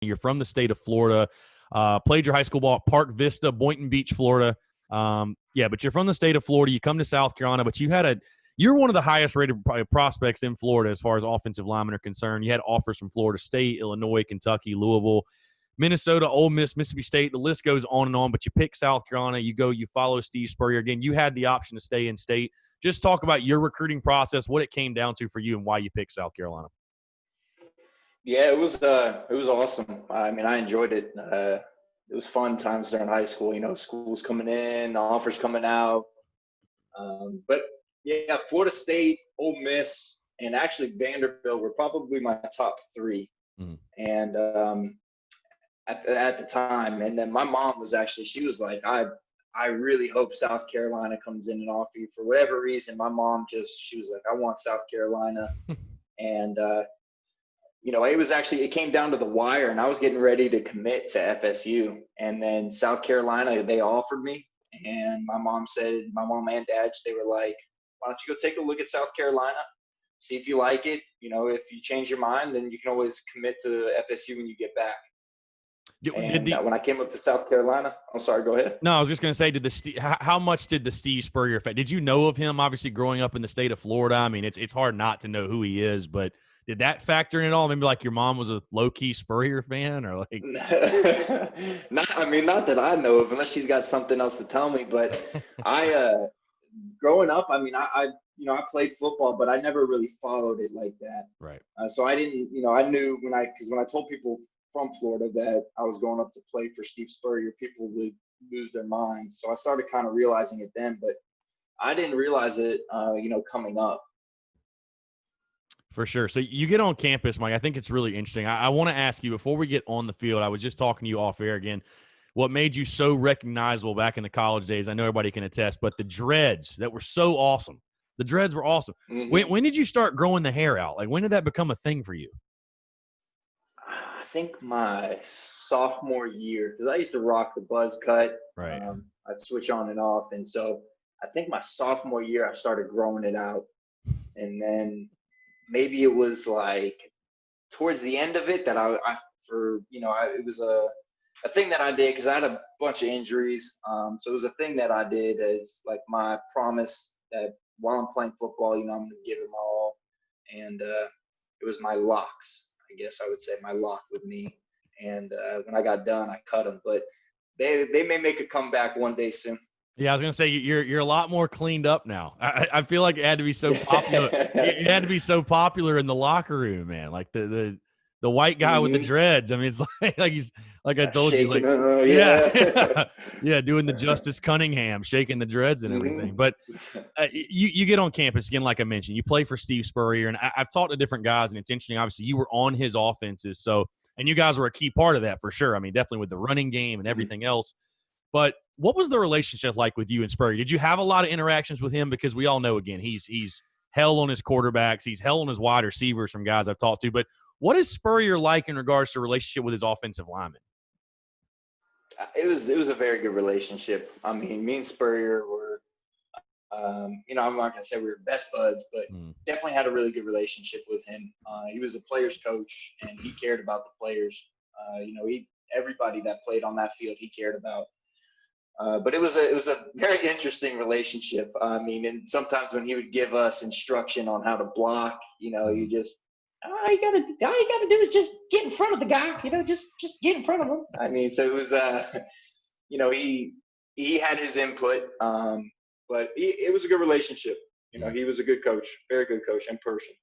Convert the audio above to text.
You're from the state of Florida. Played your high school ball at Park Vista, Boynton Beach, Florida. But you're from the state of Florida. You come to South Carolina, but you're one of the highest rated prospects in Florida as far as offensive linemen are concerned. You had offers from Florida State, Illinois, Kentucky, Louisville, Minnesota, Ole Miss, Mississippi State. The list goes on and on, but you pick South Carolina. You follow Steve Spurrier. Again, you had the option to stay in state. Just talk about your recruiting process, what it came down to for you, and why you picked South Carolina. Yeah, it was awesome. I mean, I enjoyed it. It was fun times during high school. Schools coming in, offers coming out. But yeah, Florida State, Ole Miss, and actually Vanderbilt were probably my top three. Mm-hmm. And at the time, and then my mom she was like, I really hope South Carolina comes in and offer you. For whatever reason, my mom she was like, I want South Carolina. And it came down to the wire, and I was getting ready to commit to FSU. And then South Carolina, they offered me. And my mom and dad, they were like, why don't you go take a look at South Carolina, see if you like it. If you change your mind, then you can always commit to FSU when you get back. When I came up to South Carolina, I'm sorry, go ahead. No, I was just going to say, how much did the Steve Spurrier affect? Did you know of him, obviously, growing up in the state of Florida? I mean, it's hard not to know who he is, but did that factor in at all? Maybe like your mom was a low-key Spurrier fan, or like? Not that I know of, unless she's got something else to tell me. But growing up, I mean, I played football, but I never really followed it like that. Right. So I didn't, I knew when I told people from Florida that I was going up to play for Steve Spurrier, people would lose their minds. So I started kind of realizing it then, but I didn't realize it, coming up. For sure. So you get on campus, Mike. I think it's really interesting. I want to ask you, before we get on the field, I was just talking to you off air again, what made you so recognizable back in the college days? I know everybody can attest, but the dreads that were so awesome. The dreads were awesome. Mm-hmm. When did you start growing the hair out? Like, when did that become a thing for you? I think my sophomore year, because I used to rock the buzz cut. Right. I'd switch on and off. And so I think my sophomore year, I started growing it out. And then maybe it was like towards the end of it that it was a thing that I did because I had a bunch of injuries. So it was a thing that I did as like my promise that while I'm playing football, I'm going to give it my all. And it was my locks. I guess I would say my lock with me. And when I got done, I cut them. But they may make a comeback one day soon. Yeah, I was gonna say you're a lot more cleaned up now. I feel like it had to be so popular. It had to be so popular in the locker room, man. Like the white guy with the dreads. I mean, it's like he's like I told you, like yeah, doing the Justice Cunningham, shaking the dreads and everything. But you get on campus again, like I mentioned. You play for Steve Spurrier, and I've talked to different guys, and it's interesting. Obviously, you were on his offenses, and you guys were a key part of that for sure. I mean, definitely with the running game and everything else. But what was the relationship like with you and Spurrier? Did you have a lot of interactions with him? Because we all know, again, he's hell on his quarterbacks. He's hell on his wide receivers from guys I've talked to. But what is Spurrier like in regards to relationship with his offensive linemen? It was a very good relationship. I mean, me and Spurrier were, I'm not going to say we were best buds, but definitely had a really good relationship with him. He was a player's coach, and he cared about the players. Everybody that played on that field, he cared about. But it was a very interesting relationship. I mean, and sometimes when he would give us instruction on how to block, you just all you gotta do is just get in front of the guy. Just get in front of him. I mean, so it was he had his input, but it was a good relationship. He was a good coach, very good coach in person.